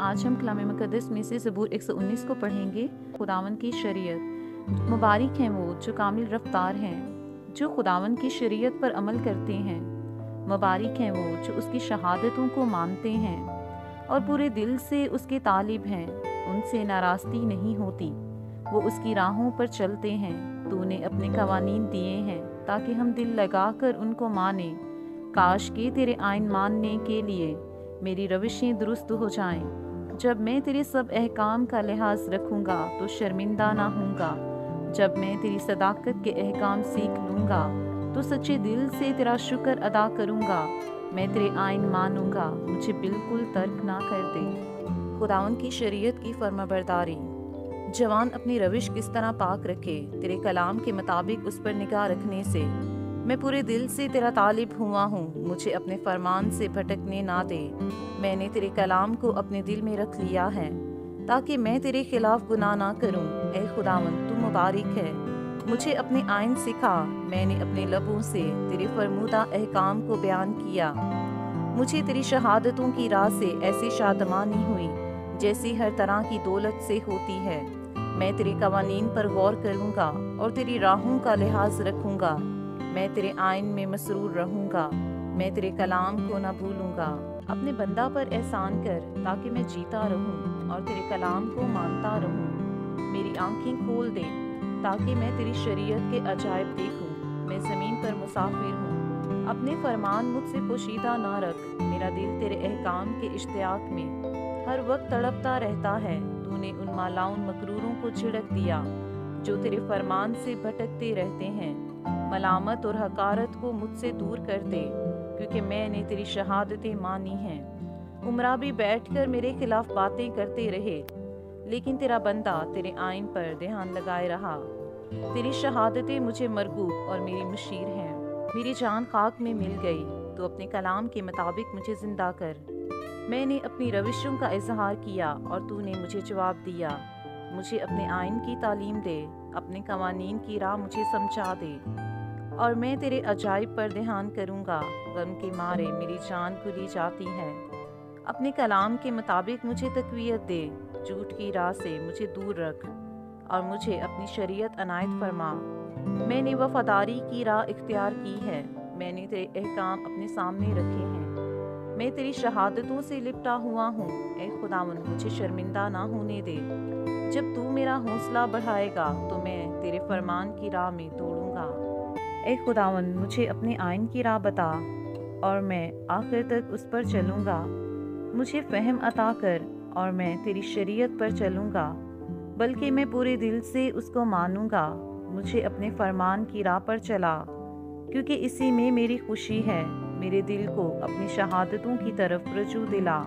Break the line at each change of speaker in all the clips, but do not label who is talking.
آج ہم کلام مقدس میں سے زبور 119 کو پڑھیں گے۔ خداوند کی شریعت۔ مبارک ہیں وہ جو کامل رفتار ہیں، جو خداوند کی شریعت پر عمل کرتے ہیں۔ مبارک ہیں وہ جو اس کی شہادتوں کو مانتے ہیں اور پورے دل سے اس کے طالب ہیں۔ ان سے ناراستی نہیں ہوتی، وہ اس کی راہوں پر چلتے ہیں۔ تو نے اپنے قوانین دیے ہیں تاکہ ہم دل لگا کر ان کو مانیں۔ کاش کہ تیرے آئین ماننے کے لیے میری روشیں درست ہو جائیں۔ جب میں تیرے سب احکام کا لحاظ رکھوں گا تو شرمندہ نہ ہوں گا۔ جب میں تیری صداقت کے احکام سیکھ لوں گا تو سچے دل سے تیرا شکر ادا کروں گا۔ میں تیرے آئین مانوں گا، مجھے بالکل ترک نہ کر دے۔ خداوند کی شریعت کی فرمانبرداری۔ جوان اپنی روش کس طرح پاک رکھے، تیرے کلام کے مطابق اس پر نگاہ رکھنے سے۔ میں پورے دل سے تیرا طالب ہوا ہوں، مجھے اپنے فرمان سے بھٹکنے نہ دے۔ میں نے تیرے کلام کو اپنے دل میں رکھ لیا ہے تاکہ میں تیرے خلاف گناہ نہ کروں۔ اے خداوند تو مبارک ہے، مجھے اپنے آئین سکھا۔ میں نے اپنے لبوں سے تیرے فرمودہ احکام کو بیان کیا۔ مجھے تیری شہادتوں کی راہ سے ایسی شادمانی ہوئی جیسی ہر طرح کی دولت سے ہوتی ہے۔ میں تیرے قوانین پر غور کروں گا اور تیری راہوں کا لحاظ رکھوں گا۔ میں تیرے آئین میں مسرور رہوں گا، میں تیرے کلام کو نہ بھولوں گا۔ اپنے بندہ پر احسان کر تاکہ میں جیتا رہوں اور تیرے کلام کو مانتا رہوں۔ میری آنکھیں کھول دے تاکہ میں تیری شریعت کے عجائب دیکھوں۔ میں زمین پر مسافر ہوں، اپنے فرمان مجھ سے پوشیدہ نہ رکھ۔ میرا دل تیرے احکام کے اشتیاق میں ہر وقت تڑپتا رہتا ہے۔ تو نے ان مالاؤن مغروروں کو جھڑک دیا جو تیرے فرمان سے بھٹکتے رہتے ہیں۔ ملامت اور حقارت کو مجھ سے دور کر دے، کیونکہ میں نے تیری شہادتیں مانی ہیں۔ امراء بھی بیٹھ کر میرے خلاف باتیں کرتے رہے، لیکن تیرا بندہ تیرے آئین پر دھیان لگائے رہا۔ تیری شہادتیں مجھے مرغوب اور میری مشیر ہیں۔ میری جان خاک میں مل گئی، تو اپنے کلام کے مطابق مجھے زندہ کر۔ میں نے اپنی روشوں کا اظہار کیا اور تو نے مجھے جواب دیا۔ مجھے اپنے آئین کی تعلیم دے، اپنے قوانین کی راہ مجھے سمجھا دے، اور میں تیرے عجائب پر دھیان کروں گا۔ غم کے مارے میری جان کھلی جاتی ہے۔ اپنے کلام کے مطابق مجھے تقویت دے، جھوٹ کی راہ سے مجھے دور رکھ اور مجھے اپنی شریعت عنایت فرما۔ میں نے وفاداری کی راہ اختیار کی ہے، میں نے تیرے احکام اپنے سامنے رکھے ہیں۔ میں تیری شہادتوں سے لپٹا ہوا ہوں۔ اے خداوند مجھے شرمندہ نہ ہونے دے۔ جب تو میرا حوصلہ بڑھائے گا تو میں تیرے فرمان کی راہ میں دوڑوں گا۔ اے خداوند مجھے اپنے آئین کی راہ بتا اور میں آخر تک اس پر چلوں گا۔ مجھے فہم عطا کر اور میں تیری شریعت پر چلوں گا، بلکہ میں پورے دل سے اس کو مانوں گا۔ مجھے اپنے فرمان کی راہ پر چلا، کیونکہ اسی میں میری خوشی ہے۔ میرے دل کو اپنی شہادتوں کی طرف رجوع دلا،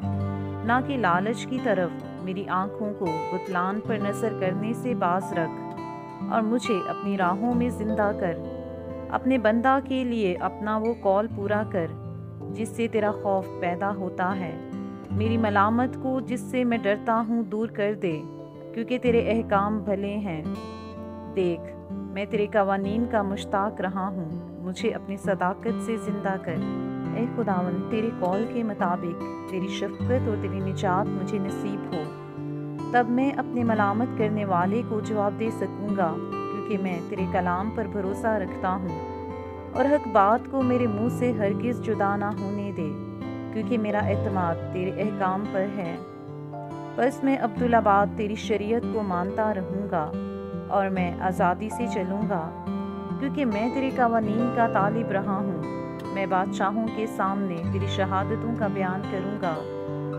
نہ کہ لالچ کی طرف۔ میری آنکھوں کو بتلان پر نظر کرنے سے باز رکھ اور مجھے اپنی راہوں میں زندہ کر۔ اپنے بندہ کے لیے اپنا وہ قول پورا کر جس سے تیرا خوف پیدا ہوتا ہے۔ میری ملامت کو جس سے میں ڈرتا ہوں دور کر دے، کیونکہ تیرے احکام بھلے ہیں۔ دیکھ، میں تیرے قوانین کا مشتاق رہا ہوں، مجھے اپنی صداقت سے زندہ کر۔ اے خداوند تیرے قول کے مطابق تیری شفقت اور تیری نجات مجھے نصیب ہو، تب میں اپنے ملامت کرنے والے کو جواب دے سکوں گا، کیونکہ میں تیرے کلام پر بھروسہ رکھتا ہوں، اور حق بات کو میرے منہ سے ہرگز جدا نہ ہونے دے، کیونکہ میرا اعتماد تیرے احکام پر ہے۔ بس میں عبدالآباد تیری شریعت کو مانتا رہوں گا اور میں آزادی سے چلوں گا، کیونکہ میں تیرے قوانین کا طالب رہا ہوں۔ میں بادشاہوں کے سامنے تیری شہادتوں کا بیان کروں گا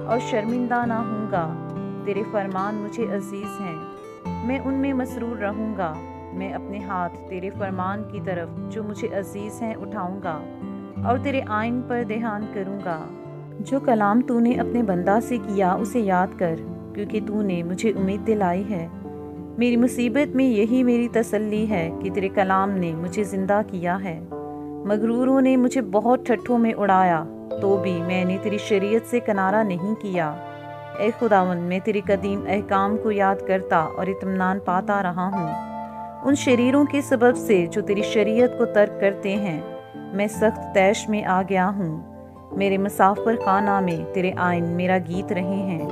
اور شرمندہ نہ ہوں گا۔ تیرے فرمان مجھے عزیز ہیں، میں ان میں مسرور رہوں گا۔ میں اپنے ہاتھ تیرے فرمان کی طرف جو مجھے عزیز ہیں اٹھاؤں گا اور تیرے آئین پر دھیان کروں گا۔ جو کلام تو نے اپنے بندہ سے کیا اسے یاد کر، کیونکہ تو نے مجھے امید دلائی ہے۔ میری مصیبت میں یہی میری تسلی ہے کہ تیرے کلام نے مجھے زندہ کیا ہے۔ مغروروں نے مجھے بہت ٹھٹھوں میں اڑایا، تو بھی میں نے تیری شریعت سے کنارہ نہیں کیا۔ اے خداوند میں تیری قدیم احکام کو یاد کرتا اور اطمینان پاتا رہا ہوں۔ ان شریروں کے سبب سے جو تیری شریعت کو ترک کرتے ہیں میں سخت طیش میں آ گیا ہوں۔ میرے مسافر خانہ میں تیرے آئین میرا گیت رہے ہیں۔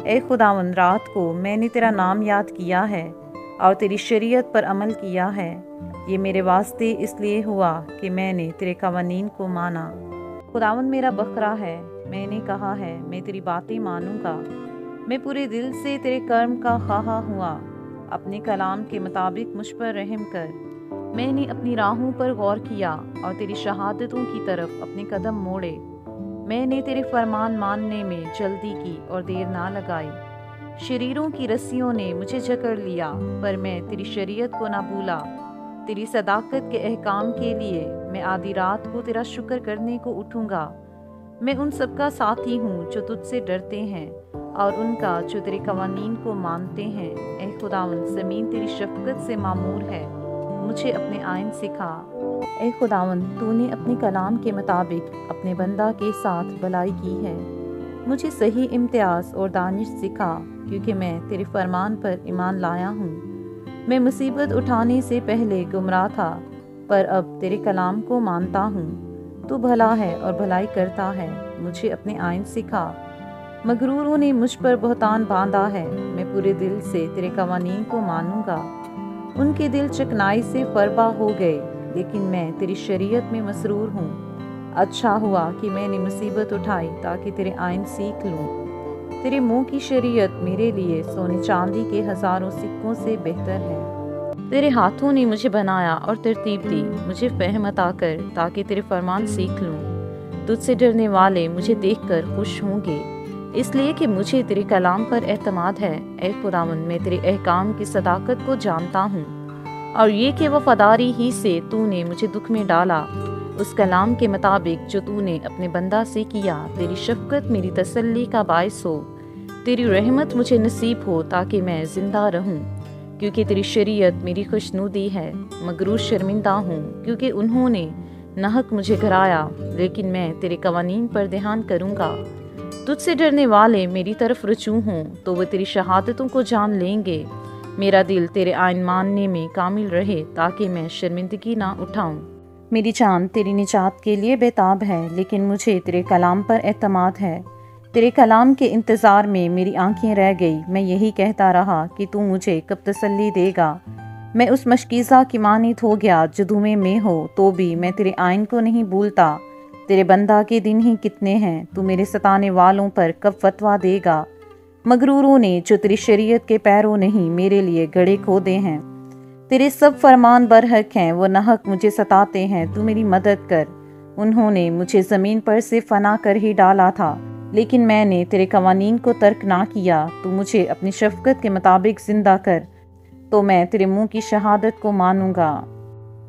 اے خداوند رات کو میں نے تیرا نام یاد کیا ہے اور تیری شریعت پر عمل کیا ہے۔ یہ میرے واسطے اس لیے ہوا کہ میں نے تیرے قوانین کو مانا۔ خداوند میرا بکرا ہے، میں نے کہا ہے میں تیری باتیں مانوں گا۔ میں پورے دل سے تیرے کرم کا خواہاں ہوا۔ اپنے کلام کے مطابق مجھ پر رحم کر۔ میں نے اپنی راہوں پر غور کیا اور تیری شہادتوں کی طرف اپنے قدم موڑے۔ میں نے تیرے فرمان ماننے میں جلدی کی اور دیر نہ لگائی۔ شریروں کی رسیوں نے مجھے جکڑ لیا، پر میں تیری شریعت کو نہ بھولا۔ تیری صداقت کے احکام کے لیے میں آدھی رات کو تیرا شکر کرنے کو اٹھوں گا۔ میں ان سب کا ساتھی ہوں جو تجھ سے ڈرتے ہیں اور ان کا جو تیرے قوانین کو مانتے ہیں۔ اے خداوند زمین تیری شفقت سے معمور ہے، مجھے اپنے آئین سکھا۔ اے خداوند تو نے اپنے کلام کے مطابق اپنے بندہ کے ساتھ بھلائی کی ہے۔ مجھے صحیح امتیاز اور دانش سکھا، کیونکہ میں تیرے فرمان پر ایمان لایا ہوں۔ میں مصیبت اٹھانے سے پہلے گمراہ تھا، پر اب تیرے کلام کو مانتا ہوں۔ تو بھلا ہے اور بھلائی کرتا ہے، مجھے اپنے آئین سکھا۔ مغروروں نے مجھ پر بہتان باندھا ہے، میں پورے دل سے تیرے قوانین کو مانوں گا۔ ان کے دل چکنائی سے فربا ہو گئے، لیکن میں تیری شریعت میں مسرور ہوں۔ اچھا ہوا کہ میں نے مصیبت اٹھائی تاکہ تیرے آئین سیکھ لوں۔ تیرے منہ کی شریعت میرے لیے سونے چاندی کے ہزاروں سکوں سے بہتر ہے۔ تیرے ہاتھوں نے مجھے بنایا اور ترتیب دی، مجھے فہم عطا کر تاکہ تیرے فرمان سیکھ لوں۔ تجھ سے ڈرنے والے مجھے دیکھ کر خوش ہوں گے، اس لیے کہ مجھے تیرے کلام پر اعتماد ہے۔ اے خداوند میں تیرے احکام کی صداقت کو جانتا ہوں، اور یہ کہ وفاداری ہی سے تو نے مجھے دکھ میں ڈالا۔ اس کلام کے مطابق جو تو نے اپنے بندہ سے کیا، تیری شفقت میری تسلی کا باعث ہو۔ تیری رحمت مجھے نصیب ہو تاکہ میں زندہ رہوں، کیونکہ تیری شریعت میری خوشنودی ہے۔ مغرور شرمندہ ہوں کیونکہ انہوں نے ناحق مجھے گھرایا، لیکن میں تیرے قوانین پر دھیان کروں گا۔ تجھ سے ڈرنے والے میری طرف رجوع ہوں تو وہ تیری شہادتوں کو جان لیں گے۔ میرا دل تیرے آئین ماننے میں کامل رہے تاکہ میں شرمندگی نہ اٹھاؤں۔ میری جان تیری نجات کے لیے بےتاب ہے، لیکن مجھے تیرے کلام پر اعتماد ہے۔ تیرے کلام کے انتظار میں میری آنکھیں رہ گئی، میں یہی کہتا رہا کہ تو مجھے کب تسلی دے گا۔ میں اس مشکیزہ کی مانند ہو گیا جو دھوئیں میں ہو، تو بھی میں تیرے آئین کو نہیں بھولتا۔ تیرے بندہ کے دن ہی کتنے ہیں، تو میرے ستانے والوں پر کب فتویٰ دے گا۔ مغروروں نے جو تیری شریعت کے پیرو نہیں، میرے لیے گڑھے کھودے ہیں۔ تیرے سب فرمان برحق ہیں، وہ ناحق مجھے ستاتے ہیں، تو میری مدد کر۔ انہوں نے مجھے زمین پر سے فنا کر ہی ڈالا تھا، لیکن میں نے تیرے قوانین کو ترک نہ کیا۔ تو مجھے اپنی شفقت کے مطابق زندہ کر، تو میں تیرے منہ کی شہادت کو مانوں گا۔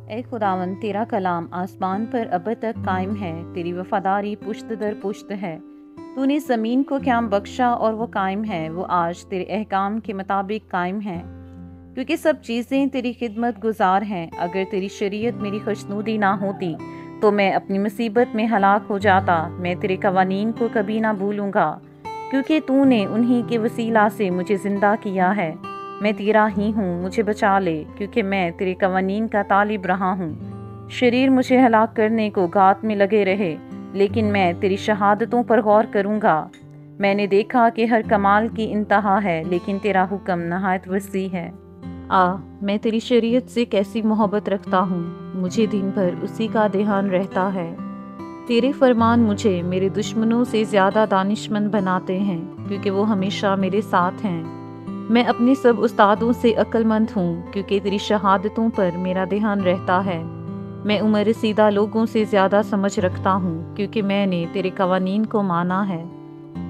اے خداوند تیرا کلام آسمان پر ابد تک قائم ہے، تیری وفاداری پشت در پشت ہے۔ تو نے زمین کو قیام بخشا اور وہ قائم ہے، وہ آج تیرے احکام کے مطابق قائم ہے، کیونکہ سب چیزیں تیری خدمت گزار ہیں۔ اگر تیری شریعت میری خوشنودی نہ ہوتی تو میں اپنی مصیبت میں ہلاک ہو جاتا۔ میں تیرے قوانین کو کبھی نہ بھولوں گا، کیونکہ تو نے انہی کے وسیلہ سے مجھے زندہ کیا ہے۔ میں تیرا ہی ہوں، مجھے بچا لے، کیونکہ میں تیرے قوانین کا طالب رہا ہوں۔ شریر مجھے ہلاک کرنے کو گات میں لگے رہے، لیکن میں تیری شہادتوں پر غور کروں گا۔ میں نے دیکھا کہ ہر کمال کی انتہا ہے، لیکن تیرا حکم نہایت وسیع ہے۔ میں تیری شریعت سے کیسی محبت رکھتا ہوں، مجھے دن بھر اسی کا دھیان رہتا ہے۔ تیرے فرمان مجھے میرے دشمنوں سے زیادہ دانشمند بناتے ہیں، کیونکہ وہ ہمیشہ میرے ساتھ ہیں۔ میں اپنے سب استادوں سے عقل مند ہوں، کیونکہ تیری شہادتوں پر میرا دھیان رہتا ہے۔ میں عمر رسیدہ لوگوں سے زیادہ سمجھ رکھتا ہوں، کیونکہ میں نے تیرے قوانین کو مانا ہے۔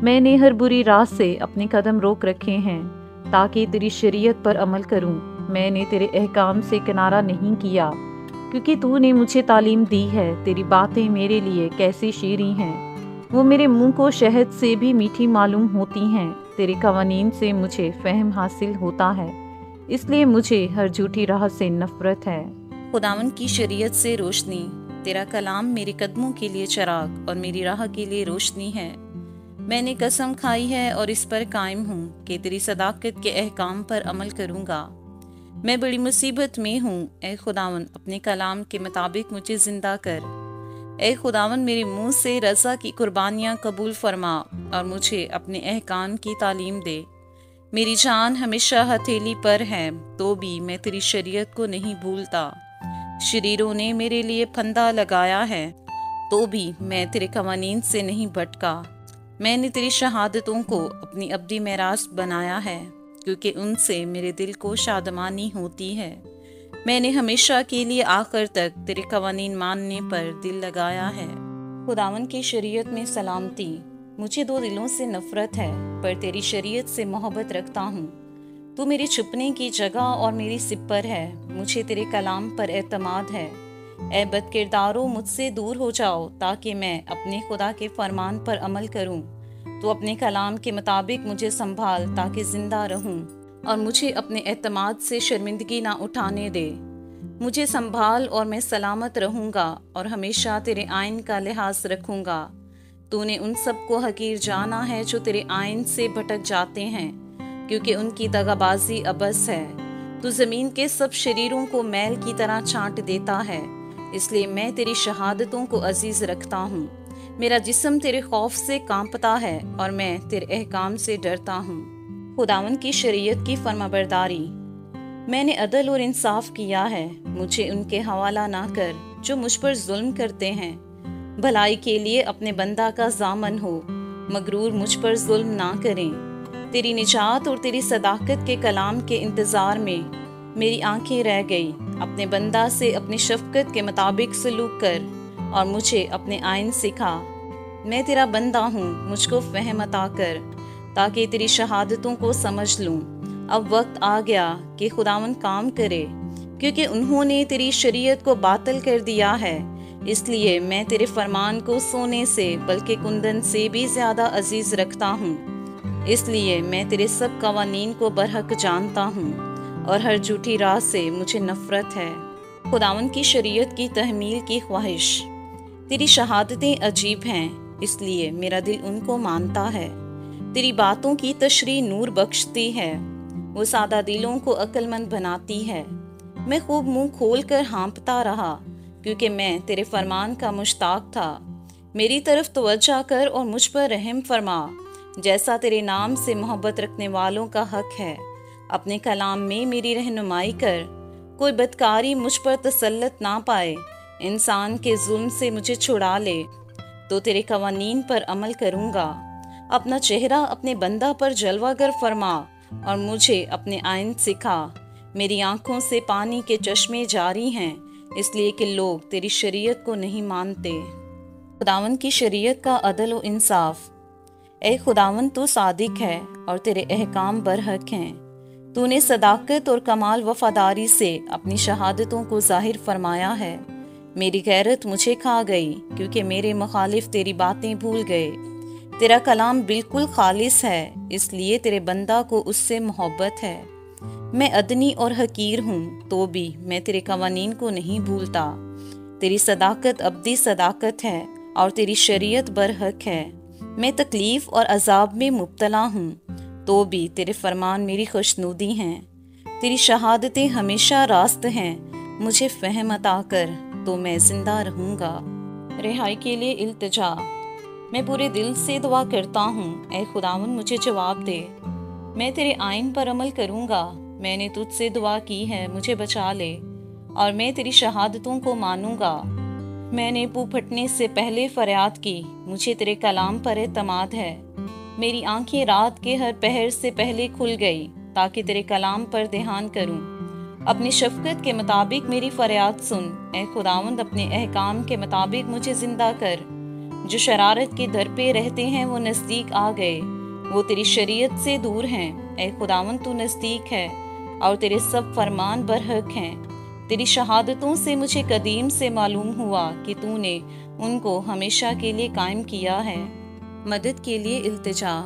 میں نے ہر بری راہ سے اپنے قدم روک رکھے ہیں، تاکہ تیری شریعت پر عمل کروں۔ میں نے تیرے احکام سے کنارہ نہیں کیا، کیونکہ تو نے مجھے تعلیم دی ہے۔ تیری باتیں میرے لیے کیسی شیریں ہیں، وہ میرے منہ کو شہد سے بھی میٹھی معلوم ہوتی ہیں۔ تیرے قوانین سے مجھے فہم حاصل ہوتا ہے، اس لیے مجھے ہر جھوٹی راہ سے نفرت ہے۔ خداوند کی شریعت سے روشنی، تیرا کلام میرے قدموں کے لیے چراغ اور میری راہ کے لیے روشنی ہے۔ میں نے قسم کھائی ہے اور اس پر قائم ہوں کہ تیری صداقت کے احکام پر عمل کروں گا۔ میں بڑی مصیبت میں ہوں، اے خداوند اپنے کلام کے مطابق مجھے زندہ کر۔ اے خداوند میرے منہ سے رضا کی قربانیاں قبول فرما اور مجھے اپنے احکام کی تعلیم دے۔ میری جان ہمیشہ ہتھیلی پر ہے تو بھی میں تیری شریعت کو نہیں بھولتا۔ شریروں نے میرے لیے پھندا لگایا ہے تو بھی میں تیرے قوانین سے نہیں بھٹکا۔ میں نے تیری شہادتوں کو اپنی ابدی میراث بنایا ہے کیونکہ ان سے میرے دل کو شادمانی ہوتی ہے۔ میں نے ہمیشہ کے لیے آخر تک تیرے قوانین ماننے پر دل لگایا ہے۔ خداوند کی شریعت میں سلامتی۔ مجھے دو دلوں سے نفرت ہے پر تیری شریعت سے محبت رکھتا ہوں۔ تو میرے چھپنے کی جگہ اور میری سپر ہے، مجھے تیرے کلام پر اعتماد ہے۔ اے بد کرداروں مجھ سے دور ہو جاؤ تاکہ میں اپنے خدا کے فرمان پر عمل کروں۔ تو اپنے کلام کے مطابق مجھے سنبھال تاکہ زندہ رہوں اور مجھے اپنے اعتماد سے شرمندگی نہ اٹھانے دے۔ مجھے سنبھال اور میں سلامت رہوں گا اور ہمیشہ تیرے آئین کا لحاظ رکھوں گا۔ تو نے ان سب کو حقیر جانا ہے جو تیرے آئین سے بھٹک جاتے ہیں کیونکہ ان کی دغابازی عبث ہے۔ تو زمین کے سب شریروں کو میل کی طرح چھانٹ دیتا ہے، اس لیے میں تیری شہادتوں کو عزیز رکھتا ہوں۔ میرا جسم تیرے خوف سے کانپتا ہے اور میں تیرے احکام سے ڈرتا ہوں۔ خداوند کی شریعت کی فرمانبرداری۔ میں نے عدل اور انصاف کیا ہے، مجھے ان کے حوالہ نہ کر جو مجھ پر ظلم کرتے ہیں۔ بھلائی کے لیے اپنے بندہ کا ضامن ہو، مغرور مجھ پر ظلم نہ کریں۔ تیری نجات اور تیری صداقت کے کلام کے انتظار میں میری آنکھیں رہ گئی۔ اپنے بندہ سے اپنی شفقت کے مطابق سلوک کر اور مجھے اپنے آئین سکھا۔ میں تیرا بندہ ہوں، مجھ کو فہم عطا کر تاکہ تیری شہادتوں کو سمجھ لوں۔ اب وقت آ گیا کہ خداوند کام کرے کیونکہ انہوں نے تیری شریعت کو باطل کر دیا ہے۔ اس لیے میں تیرے فرمان کو سونے سے بلکہ کندن سے بھی زیادہ عزیز رکھتا ہوں۔ اس لیے میں تیرے سب قوانین کو برحق جانتا ہوں اور ہر جھوٹی راہ سے مجھے نفرت ہے۔ خداوند کی شریعت کی تحمیل کی خواہش۔ تیری شہادتیں عجیب ہیں، اس لیے میرا دل ان کو مانتا ہے۔ تیری باتوں کی تشریح نور بخشتی ہے، وہ سادہ دلوں کو عقل مند بناتی ہے۔ میں خوب منہ کھول کر ہانپتا رہا کیونکہ میں تیرے فرمان کا مشتاق تھا۔ میری طرف توجہ کر اور مجھ پر رحم فرما، جیسا تیرے نام سے محبت رکھنے والوں کا حق ہے۔ اپنے کلام میں میری رہنمائی کر، کوئی بدکاری مجھ پر تسلط نہ پائے۔ انسان کے ظلم سے مجھے چھڑا لے تو تیرے قوانین پر عمل کروں گا۔ اپنا چہرہ اپنے بندہ پر جلوہ گر فرما اور مجھے اپنے آئین سکھا۔ میری آنکھوں سے پانی کے چشمے جاری ہیں، اس لیے کہ لوگ تیری شریعت کو نہیں مانتے۔ خداوند کی شریعت کا عدل و انصاف۔ اے خداوند تو صادق ہے اور تیرے احکام برحق ہیں۔ تو نے صداقت اور کمال وفاداری سے اپنی شہادتوں کو ظاہر فرمایا ہے۔ میری غیرت مجھے کھا گئی کیونکہ میرے مخالف تیری باتیں بھول گئے۔ تیرا کلام بالکل خالص ہے، اس لیے تیرے بندہ کو اس سے محبت ہے۔ میں ادنی اور حقیر ہوں تو بھی میں تیرے قوانین کو نہیں بھولتا۔ تیری صداقت ابدی صداقت ہے اور تیری شریعت برحق ہے۔ میں تکلیف اور عذاب میں مبتلا ہوں تو بھی تیرے فرمان میری خوشنودی ہیں۔ تیری شہادتیں ہمیشہ راست ہیں، مجھے فہم عطا کر تو میں زندہ رہوں گا۔ رہائی کے لیے التجا۔ میں پورے دل سے دعا کرتا ہوں، اے خداوند مجھے جواب دے۔ میں تیرے آئین پر عمل کروں گا۔ میں نے تجھ سے دعا کی ہے، مجھے بچا لے اور میں تیری شہادتوں کو مانوں گا۔ میں نے پو پھٹنے سے پہلے فریاد کی، مجھے تیرے کلام پر اعتماد ہے۔ میری آنکھیں رات کے ہر پہر سے پہلے کھل گئی تاکہ تیرے کلام پر دھیان کروں۔ اپنی شفقت کے مطابق میری فریاد سن، اے خداوند اپنے احکام کے مطابق مجھے زندہ کر۔ جو شرارت کے در پہ رہتے ہیں وہ نزدیک آ گئے، وہ تیری شریعت سے دور ہیں۔ اے خداوند تو نزدیک ہے اور تیرے سب فرمان برحق ہیں۔ تیری شہادتوں سے مجھے قدیم سے معلوم ہوا کہ تو نے ان کو ہمیشہ کے لیے قائم کیا ہے۔ مدد کے لیے التجا۔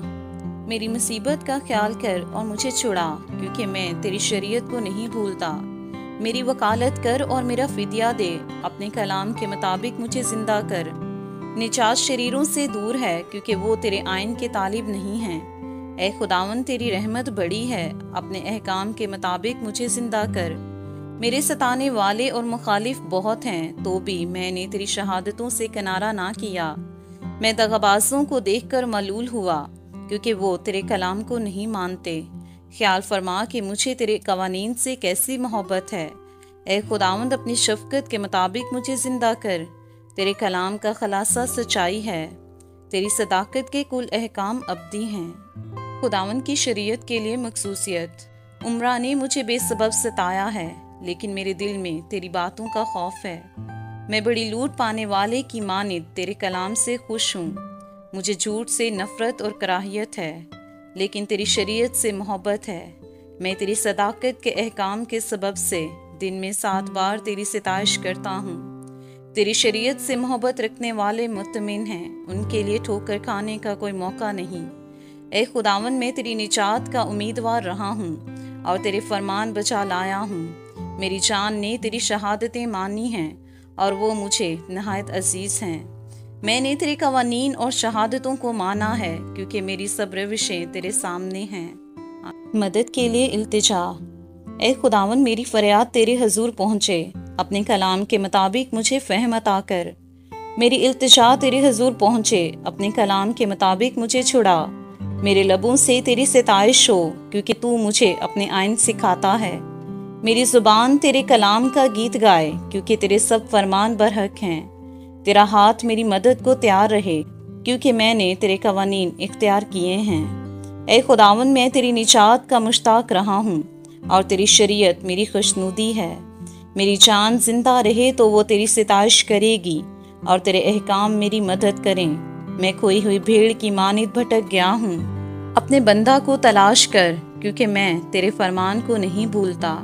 میری مصیبت کا خیال کر اور مجھے چھڑا کیونکہ میں تیری شریعت کو نہیں بھولتا۔ میری وکالت کر اور میرا فدیہ دے، اپنے کلام کے مطابق مجھے زندہ کر۔ نجات شریروں سے دور ہے کیونکہ وہ تیرے آئین کے طالب نہیں ہیں۔ اے خداوند تیری رحمت بڑی ہے، اپنے احکام کے مطابق مجھے زندہ کر۔ میرے ستانے والے اور مخالف بہت ہیں، تو بھی میں نے تیری شہادتوں سے کنارہ نہ کیا۔ میں دغابازوں کو دیکھ کر ملول ہوا، کیونکہ وہ تیرے کلام کو نہیں مانتے۔ خیال فرما کہ مجھے تیرے قوانین سے کیسی محبت ہے۔ اے خداوند، اپنی شفقت کے مطابق مجھے زندہ کر۔ تیرے کلام کا خلاصہ سچائی ہے، تیری صداقت کے کل احکام ابدی ہیں۔ خداوند کی شریعت کے لیے مخصوصیت۔ عمرہ نے مجھے بے سبب ستایا ہے، لیکن میرے دل میں تیری باتوں کا خوف ہے۔ میں بڑی لوٹ پانے والے کی مانند تیرے کلام سے خوش ہوں۔ مجھے جھوٹ سے نفرت اور کراہیت ہے، لیکن تیری شریعت سے محبت ہے۔ میں تیری صداقت کے احکام کے سبب سے دن میں 7 بار تیری ستائش کرتا ہوں۔ تیری شریعت سے محبت رکھنے والے مطمئن ہیں، ان کے لیے ٹھوکر کھانے کا کوئی موقع نہیں۔ اے خداوند، میں تیری نجات کا امیدوار رہا ہوں اور تیرے فرمان بجا لایا ہوں۔ میری جان نے تیری شہادتیں مانی ہیں اور وہ مجھے نہایت عزیز ہیں۔ میں نے تیرے قوانین اور شہادتوں کو مانا ہے، کیونکہ میری سب روشیں تیرے سامنے ہیں۔ مدد کے لیے التجا۔ اے خداوند، میری فریاد تیرے حضور پہنچے، اپنے کلام کے مطابق مجھے فہم عطا کر۔ میری التجا تیرے حضور پہنچے، اپنے کلام کے مطابق مجھے چھڑا۔ میرے لبوں سے تیری ستائش ہو، کیونکہ تو مجھے اپنے آئین سکھاتا ہے۔ میری زبان تیرے کلام کا گیت گائے، کیونکہ تیرے سب فرمان برحق ہیں۔ تیرا ہاتھ میری مدد کو تیار رہے، کیونکہ میں نے تیرے قوانین اختیار کیے ہیں۔ اے خداوند، میں تیری نجات کا مشتاق رہا ہوں، اور تیری شریعت میری خوشنودی ہے۔ میری جان زندہ رہے تو وہ تیری ستائش کرے گی، اور تیرے احکام میری مدد کریں۔ میں کھوئی ہوئی بھیڑ کی مانند بھٹک گیا ہوں۔ اپنے بندہ کو تلاش کر، کیونکہ میں تیرے فرمان کو نہیں بھولتا۔